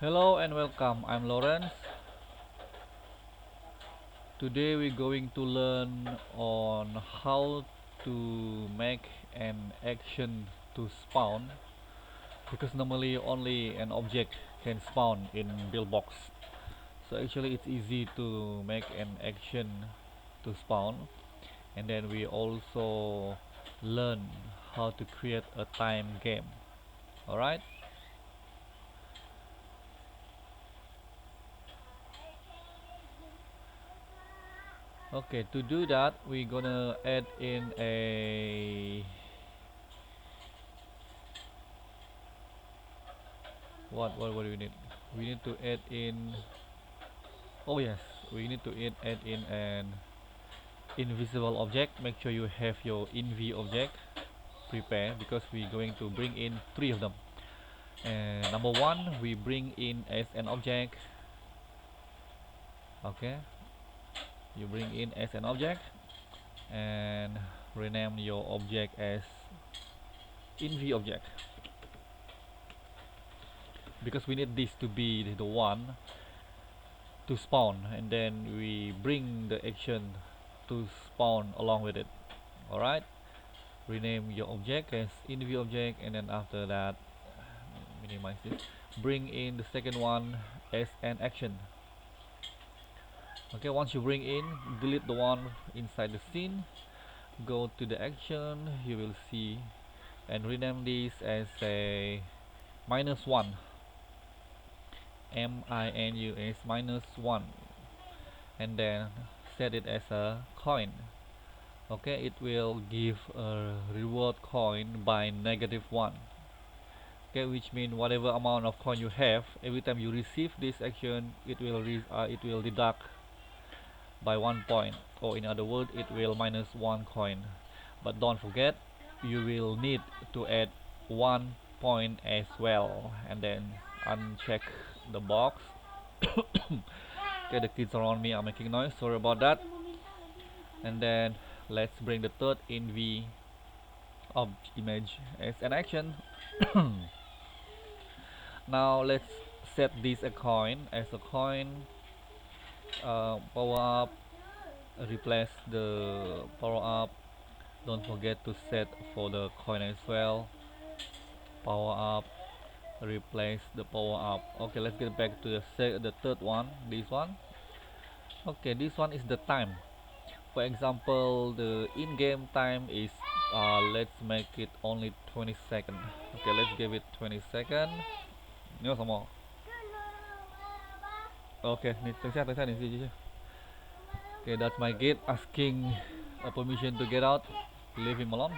Hello and welcome. I'm Lawrence. Today we're going to learn on how to make an action to spawn because normally only an object can spawn in Buildbox. So actually it's easy to make an action to spawn, and then we also learn how to create a time game. Alright? Okay, to do that we're gonna add in a what do we need? We need to add in, oh yes, we need to add in an invisible object. Make sure you have your inv object prepared because we're going to bring in three of them. And number one, we bring in as an object. Okay, you bring in as an object and rename your object as inv object because we need this to be the one to spawn, and then we bring the action to spawn along with it. Alright, rename your object as inv object, and then after that minimize this, bring in the second one as an action. Okay, once you bring in, delete the one inside the scene, go to the action, you will see, and rename this as a -1, minus -1, and then set it as a coin. Okay, it will give a reward coin by -1. Okay, which means whatever amount of coin you have, every time you receive this action, it will deduct by 1 point, or in other words, it will -1 coin. But don't forget, you will need to add 1 point as well, and then uncheck the box. Okay, the kids around me are making noise, sorry about that. And then let's bring the third inv of image as an action. Now let's set this a coin as a coin. Power up, replace the power up. Don't forget to set for the coin as well. Power up, replace the power up. Okay, let's get back to the third one, this one. Okay, this one is the time. For example, the in-game time is let's make it only 20 seconds. Okay, let's give it 20 seconds. Nhớ sao mà. Okay, tới xa gì chứ. Okay, that's my gate asking a permission to get out. Leave him alone.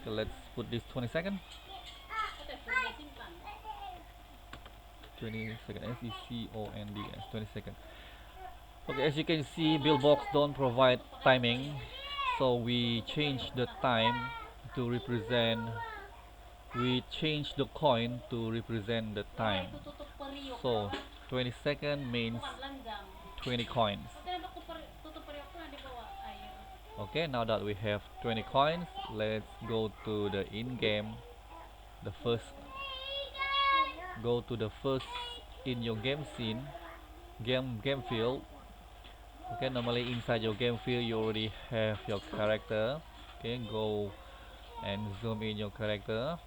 Okay, let's put this 20 seconds. 20 seconds. SECONDS. 20 seconds. Okay, as you can see, Buildbox don't provide timing, so we change the time to represent. We change the coin to represent the time. So 20 seconds means 20 coins. Okay, now that we have 20 coins, let's go to the in-game. The first, go to the first in your game scene, game field. Okay, normally inside your game field you already have your character. Okay, go and zoom in your character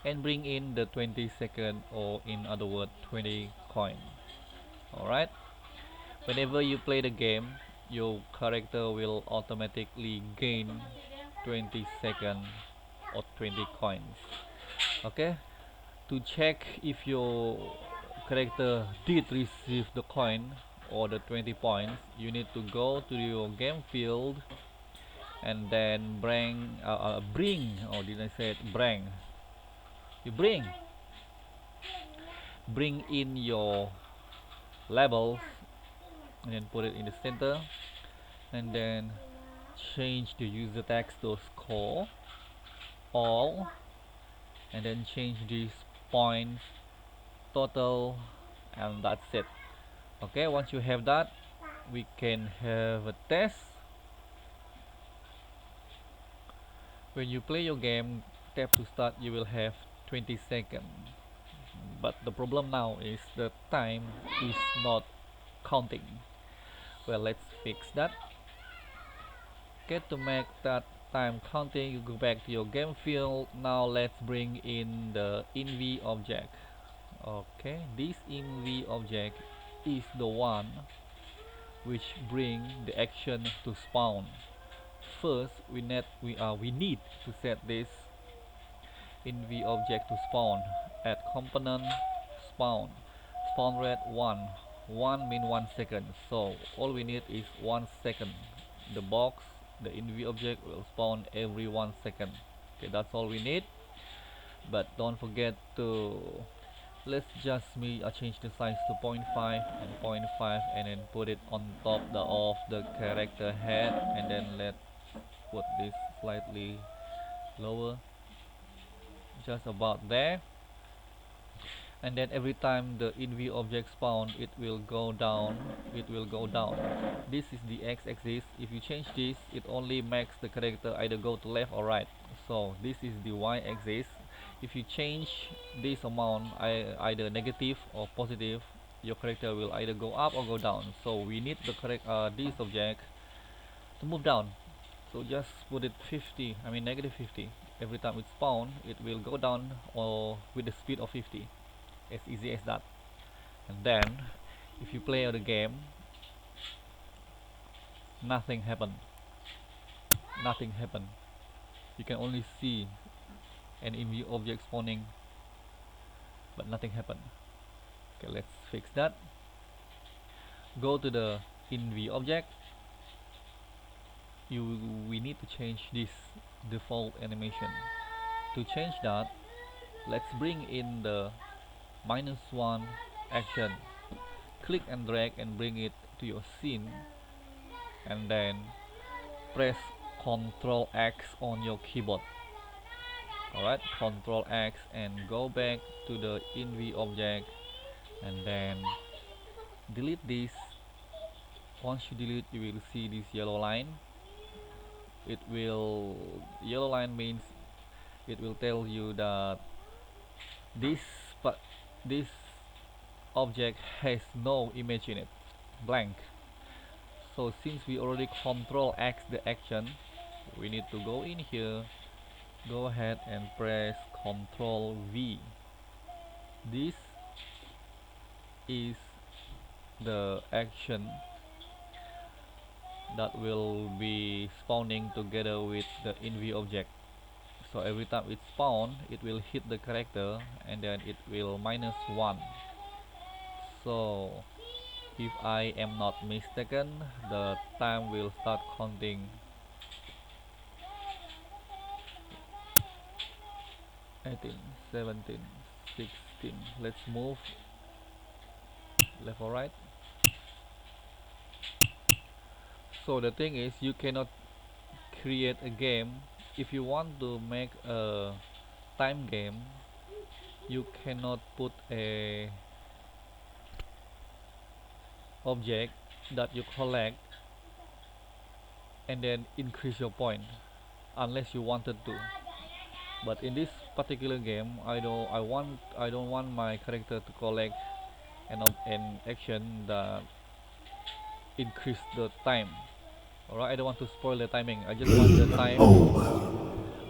and bring in the 20 second, or in other words 20 coin. Alright, whenever you play the game, your character will automatically gain 20 second or 20 coins. Okay, to check if your character did receive the coin or the 20 points, you need to go to your game field and then bring, or did I say it, bring, you bring in your labels and then put it in the center, and then change the user text to score all, and then change these points total, and that's it. Okay, once you have that, we can have a test. When you play your game, tap to start, you will have 20 seconds. but the problem now is the time is not counting. Well, let's fix that. Okay, to make that time counting, you go back to your game field. Now let's bring in the inv object. Okay, this inv object is the one which bring the action to spawn. First, we need to set this inv object to spawn. Add component spawn rate 1 mean 1 second, so all we need is 1 second. The box, the inv object will spawn every 1 second. Okay, that's all we need. But don't forget to, let's just change the size to 0.5 and 0.5 and then put it on top of the character head, and then let's put this slightly lower, just about there. And then every time the inv object spawn, it will go down. This is the x-axis. If you change this, it only makes the character either go to left or right. So this is the y-axis. If you change this amount, either negative or positive, your character will either go up or go down. So we need the this object to move down. So just put it 50, I mean negative 50. Every time it spawn, it will go down or with the speed of 50. As easy as that. And then if you play the game, nothing happened. You can only see an inv object spawning, but nothing happened. Okay, let's fix that. Go to the inv object. We need to change this default animation. To change that, let's bring in the -1 action. Click and drag and bring it to your scene, and then press Ctrl X on your keyboard. Alright, Ctrl X and go back to the inv object, and then delete this. Once you delete, you will see this yellow line. Yellow line means it will tell you that this object has no image in it, blank. So since we already Ctrl X the action, we need to go in here, go ahead and press Ctrl V. This is the action that will be spawning together with the inv object. So every time it spawn, it will hit the character, and then it will -1. So if I am not mistaken, the time will start counting. 18, 17, 16. Let's move left or right. So the thing is, you cannot create a game. If you want to make a time game, you cannot put a object that you collect and then increase your point, unless you wanted to. But in this particular game, I don't want my character to collect an action that increase the time. Alright, I don't want to spoil the timing. I just want the time.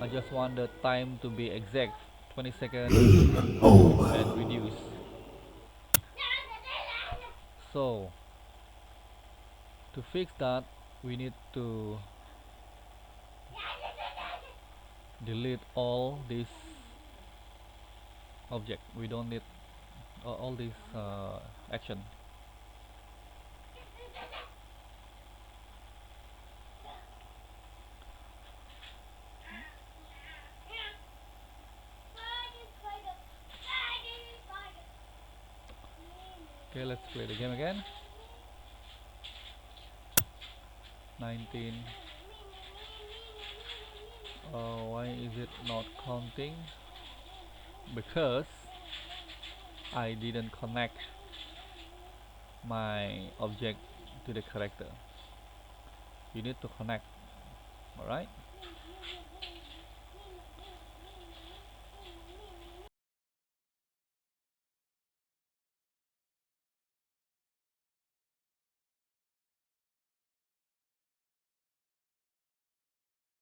I just want the time to be exact, 20 seconds and reduce. So to fix that, we need to delete all this object. We don't need all this action. Okay, let's play the game again. 19. Why is it not counting? Because I didn't connect my object to the character. You need to connect. Alright.